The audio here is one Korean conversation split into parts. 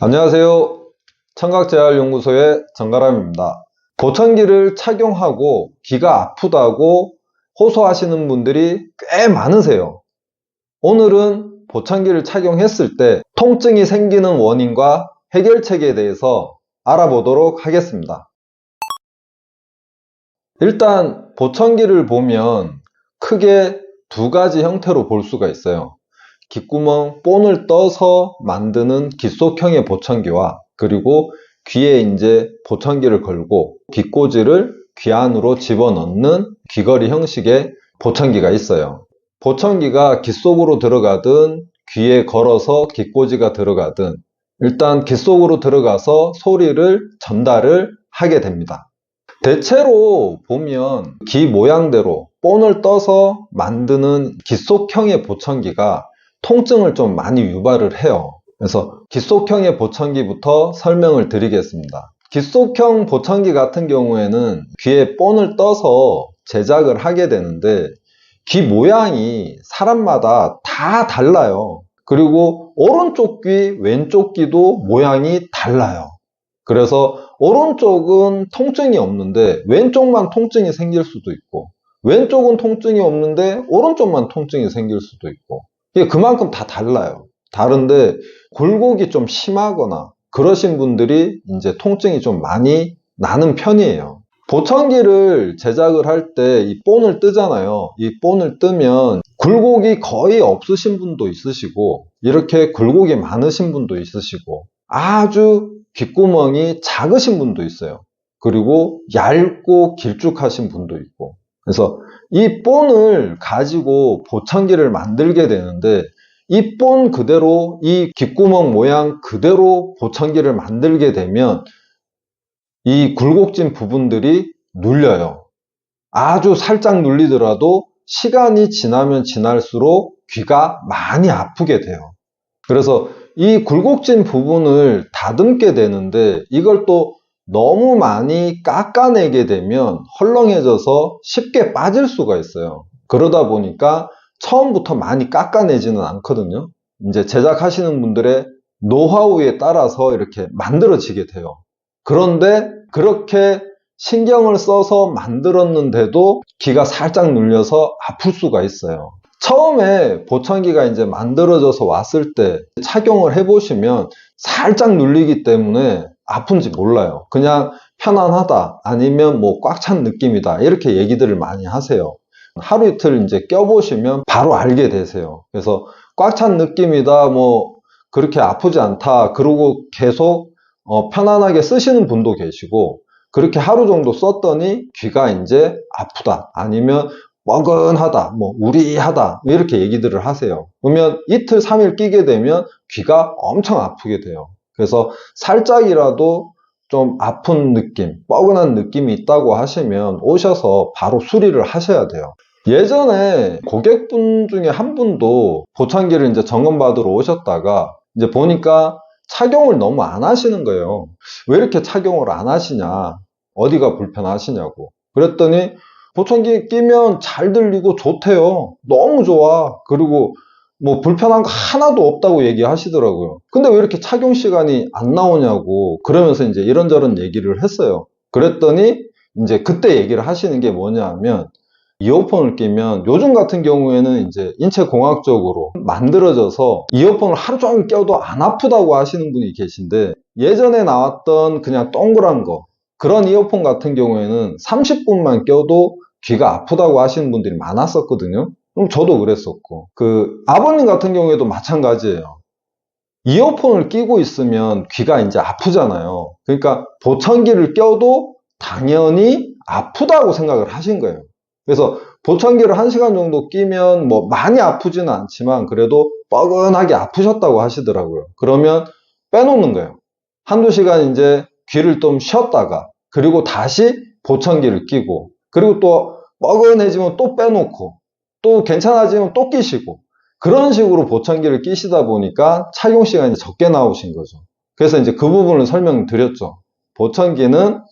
안녕하세요. 청각재활연구소의 정가람입니다. 보청기를 착용하고 귀가 아프다고 호소하시는 분들이 꽤 많으세요. 오늘은 보청기를 착용했을 때 통증이 생기는 원인과 해결책에 대해서 알아보도록 하겠습니다. 일단 보청기를 보면 크게 두 가지 형태로 볼 수가 있어요. 귓구멍 본을 떠서 만드는 귓속형의 보청기와 그리고 귀에 이제 보청기를 걸고 귓꽂이를 귀 안으로 집어넣는 귀걸이 형식의 보청기가 있어요. 보청기가 귓 속으로 들어가든 귀에 걸어서 귓꽂이가 들어가든 일단 귓 속으로 들어가서 소리를 전달을 하게 됩니다. 대체로 보면 귀 모양대로 본을 떠서 만드는 귓속형의 보청기가 통증을 좀 많이 유발을 해요. 그래서 귓속형의 보청기부터 설명을 드리겠습니다. 귓속형 보청기 같은 경우에는 귀에 본을 떠서 제작을 하게 되는데 귀 모양이 사람마다 다 달라요. 그리고 오른쪽 귀, 왼쪽 귀도 모양이 달라요. 그래서 오른쪽은 통증이 없는데 왼쪽만 통증이 생길 수도 있고 왼쪽은 통증이 없는데 오른쪽만 통증이 생길 수도 있고 이게 그만큼 다 달라요. 다른데 굴곡이 좀 심하거나 그러신 분들이 이제 통증이 좀 많이 나는 편이에요. 보청기를 제작을 할 때 이 본을 뜨잖아요. 이 본을 뜨면 굴곡이 거의 없으신 분도 있으시고 이렇게 굴곡이 많으신 분도 있으시고 아주 귓구멍이 작으신 분도 있어요. 그리고 얇고 길쭉하신 분도 있고 그래서 이 본을 가지고 보청기를 만들게 되는데 이 본 그대로 이 귓구멍 모양 그대로 보청기를 만들게 되면 이 굴곡진 부분들이 눌려요. 아주 살짝 눌리더라도 시간이 지나면 지날수록 귀가 많이 아프게 돼요. 그래서 이 굴곡진 부분을 다듬게 되는데 이걸 또 너무 많이 깎아내게 되면 헐렁해져서 쉽게 빠질 수가 있어요. 그러다 보니까 처음부터 많이 깎아내지는 않거든요. 이제 제작하시는 분들의 노하우에 따라서 이렇게 만들어지게 돼요. 그런데 그렇게 신경을 써서 만들었는데도 귀가 살짝 눌려서 아플 수가 있어요. 처음에 보청기가 이제 만들어져서 왔을 때 착용을 해보시면 살짝 눌리기 때문에 아픈지 몰라요. 그냥 편안하다 아니면 뭐 꽉 찬 느낌이다 이렇게 얘기들을 많이 하세요. 하루 이틀 이제 껴보시면 바로 알게 되세요. 그래서 꽉 찬 느낌이다 뭐 그렇게 아프지 않다 그러고 계속 편안하게 쓰시는 분도 계시고 그렇게 하루 정도 썼더니 귀가 이제 아프다 아니면 뻐근하다, 뭐 우리하다 이렇게 얘기들을 하세요. 그러면 이틀, 3일 끼게 되면 귀가 엄청 아프게 돼요. 그래서 살짝이라도 좀 아픈 느낌, 뻐근한 느낌이 있다고 하시면 오셔서 바로 수리를 하셔야 돼요. 예전에 고객분 중에 한 분도 보청기를 이제 점검받으러 오셨다가 이제 보니까 착용을 너무 안 하시는 거예요. 왜 이렇게 착용을 안 하시냐? 어디가 불편하시냐고. 그랬더니 보청기 끼면 잘 들리고 좋대요. 너무 좋아. 그리고 뭐 불편한 거 하나도 없다고 얘기하시더라고요. 근데 왜 이렇게 착용 시간이 안 나오냐고 그러면서 이제 이런저런 얘기를 했어요. 그랬더니 이제 그때 얘기를 하시는 게 뭐냐 하면 이어폰을 끼면 요즘 같은 경우에는 이제 인체공학적으로 만들어져서 이어폰을 하루 종일 껴도 안 아프다고 하시는 분이 계신데 예전에 나왔던 그냥 동그란 거 그런 이어폰 같은 경우에는 30분만 껴도 귀가 아프다고 하시는 분들이 많았었거든요. 그럼 저도 그랬었고 그 아버님 같은 경우에도 마찬가지예요. 이어폰을 끼고 있으면 귀가 이제 아프잖아요. 그러니까 보청기를 껴도 당연히 아프다고 생각을 하신 거예요. 그래서 보청기를 1시간 정도 끼면 뭐 많이 아프지는 않지만 그래도 뻐근하게 아프셨다고 하시더라고요. 그러면 빼놓는 거예요. 한두 시간 이제 귀를 좀 쉬었다가 그리고 다시 보청기를 끼고 그리고 또 뻐근해지면 또 빼놓고 또 괜찮아지면 또 끼시고 그런 식으로 보청기를 끼시다 보니까 착용 시간이 적게 나오신 거죠. 그래서 이제 그 부분을 설명드렸죠. 보청기는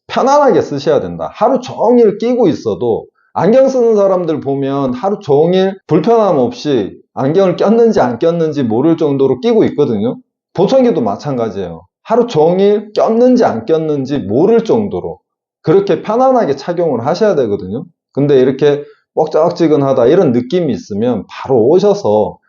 편안하게 쓰셔야 된다. 하루 종일 끼고 있어도 안경 쓰는 사람들 보면 하루 종일 불편함 없이 안경을 꼈는지 안 꼈는지 모를 정도로 끼고 있거든요. 보청기도 마찬가지예요. 하루 종일 꼈는지 안 꼈는지 모를 정도로 그렇게 편안하게 착용을 하셔야 되거든요. 근데 이렇게 뻑적지근하다 이런 느낌이 있으면 바로 오셔서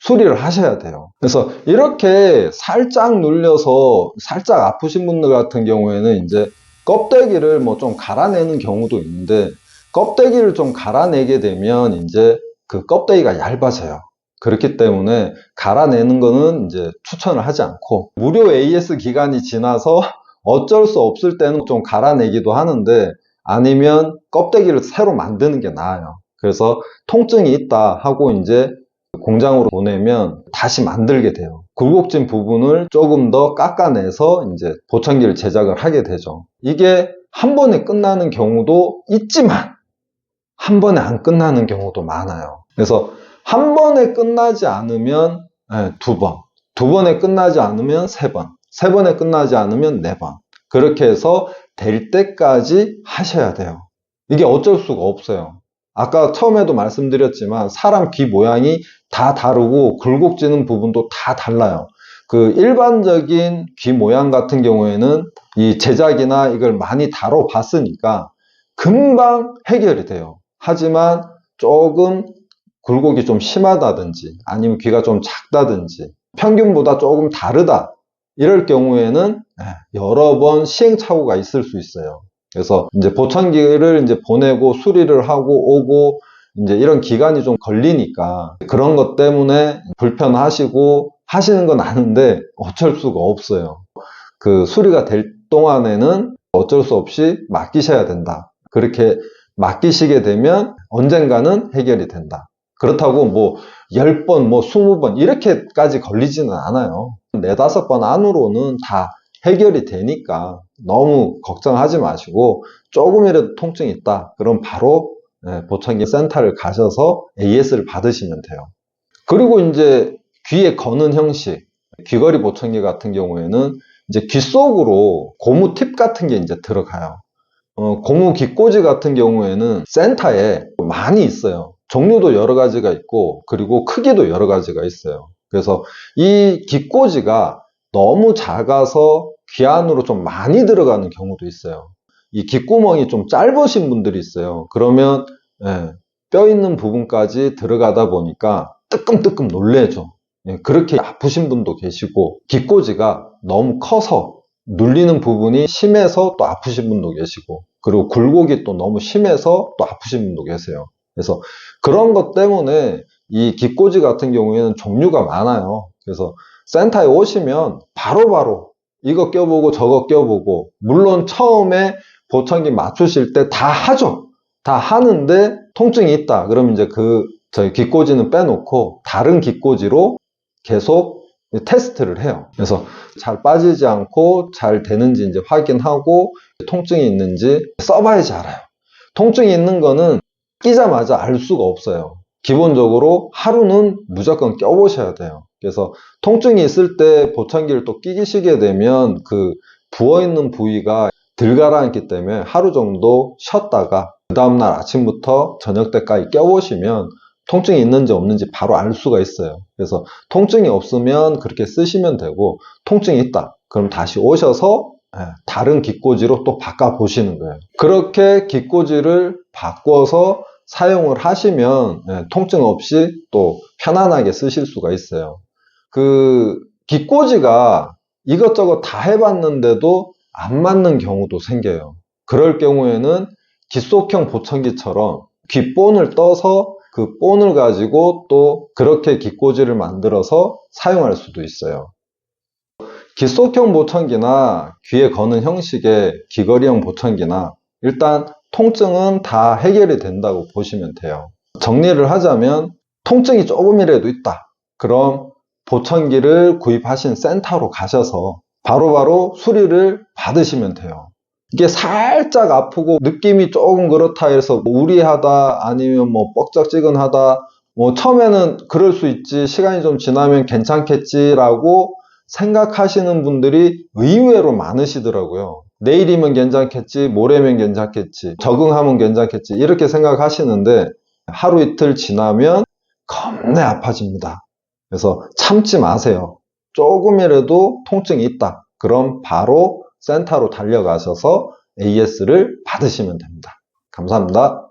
수리를 하셔야 돼요. 그래서 이렇게 살짝 눌려서 살짝 아프신 분들 같은 경우에는 이제 껍데기를 뭐 좀 갈아내는 경우도 있는데, 껍데기를 좀 갈아내게 되면 이제 그 껍데기가 얇아져요. 그렇기 때문에 갈아내는 거는 이제 추천을 하지 않고, 무료 AS 기간이 지나서 어쩔 수 없을 때는 좀 갈아내기도 하는데, 아니면 껍데기를 새로 만드는 게 나아요. 그래서 통증이 있다 하고 이제 공장으로 보내면 다시 만들게 돼요. 굴곡진 부분을 조금 더 깎아내서 이제 보청기를 제작을 하게 되죠. 이게 한 번에 끝나는 경우도 있지만 한 번에 안 끝나는 경우도 많아요. 그래서 한 번에 끝나지 않으면 두 번, 두 번에 끝나지 않으면 세 번, 세 번에 끝나지 않으면 네 번, 그렇게 해서 될 때까지 하셔야 돼요. 이게 어쩔 수가 없어요. 아까 처음에도 말씀드렸지만 사람 귀 모양이 다 다르고 굴곡지는 부분도 다 달라요. 그 일반적인 귀 모양 같은 경우에는 이 제작이나 이걸 많이 다뤄봤으니까 금방 해결이 돼요. 하지만 조금 굴곡이 좀 심하다든지 아니면 귀가 좀 작다든지 평균보다 조금 다르다 이럴 경우에는 여러 번 시행착오가 있을 수 있어요. 그래서 이제 보청기를 이제 보내고 수리를 하고 오고 이제 이런 기간이 좀 걸리니까 그런 것 때문에 불편하시고 하시는 건 아는데 어쩔 수가 없어요. 그 수리가 될 동안에는 어쩔 수 없이 맡기셔야 된다. 그렇게 맡기시게 되면 언젠가는 해결이 된다. 그렇다고 뭐 10번, 뭐 20번 이렇게까지 걸리지는 않아요. 4-5번 안으로는 다 해결이 되니까 너무 걱정하지 마시고 조금이라도 통증이 있다. 그럼 바로 보청기 센터를 가셔서 AS를 받으시면 돼요. 그리고 이제 귀에 거는 형식, 귀걸이 보청기 같은 경우에는 이제 귀 속으로 고무 팁 같은 게 이제 들어가요. 고무 귀꽂이 같은 경우에는 센터에 많이 있어요. 종류도 여러 가지가 있고 그리고 크기도 여러 가지가 있어요. 그래서 이 귀꽂이가 너무 작아서 귀 안으로 좀 많이 들어가는 경우도 있어요. 이 귓구멍이 좀 짧으신 분들이 있어요. 그러면 뼈 있는 부분까지 들어가다 보니까 뜨끔뜨끔 놀래죠. 그렇게 아프신 분도 계시고, 귀꽂이가 너무 커서 눌리는 부분이 심해서 또 아프신 분도 계시고, 그리고 굴곡이 또 너무 심해서 또 아프신 분도 계세요. 그래서 그런 것 때문에 이 귀꽂이 같은 경우에는 종류가 많아요. 그래서 센터에 오시면 바로바로 이거 껴보고 저거 껴보고, 물론 처음에 보청기 맞추실 때 다 하죠. 다 하는데 통증이 있다. 그럼 이제 저희 귀꽂이는 빼놓고 다른 귀꽂이로 계속 테스트를 해요. 그래서 잘 빠지지 않고 잘 되는지 이제 확인하고 통증이 있는지 써봐야지 알아요. 통증이 있는 거는 끼자마자 알 수가 없어요. 기본적으로 하루는 무조건 껴보셔야 돼요. 그래서 통증이 있을 때 보청기를 또 끼시게 되면 그 부어있는 부위가 덜 가라앉기 때문에 하루 정도 쉬었다가 그 다음날 아침부터 저녁 때까지 껴보시면 통증이 있는지 없는지 바로 알 수가 있어요. 그래서 통증이 없으면 그렇게 쓰시면 되고, 통증이 있다 그럼 다시 오셔서 다른 귀꽂이로 또 바꿔 보시는 거예요. 그렇게 귀꽂이를 바꿔서 사용을 하시면 통증 없이 또 편안하게 쓰실 수가 있어요. 그 귀꽂이가 이것저것 다 해봤는데도 안 맞는 경우도 생겨요. 그럴 경우에는 귓속형 보청기처럼 귓본을 떠서 그 본을 가지고 또 그렇게 귀꽂이를 만들어서 사용할 수도 있어요. 귓속형 보청기나 귀에 거는 형식의 귀걸이형 보청기나 일단 통증은 다 해결이 된다고 보시면 돼요. 정리를 하자면 통증이 조금이라도 있다. 그럼 보청기를 구입하신 센터로 가셔서 바로바로 수리를 받으시면 돼요. 이게 살짝 아프고 느낌이 조금 그렇다 해서 우리하다 아니면 뭐 뻑적지근하다, 뭐 처음에는 그럴 수 있지, 시간이 좀 지나면 괜찮겠지라고 생각하시는 분들이 의외로 많으시더라고요. 내일이면 괜찮겠지, 모레면 괜찮겠지, 적응하면 괜찮겠지 이렇게 생각하시는데 하루 이틀 지나면 겁내 아파집니다. 그래서 참지 마세요. 조금이라도 통증이 있다. 그럼 바로 센터로 달려가셔서 AS를 받으시면 됩니다. 감사합니다.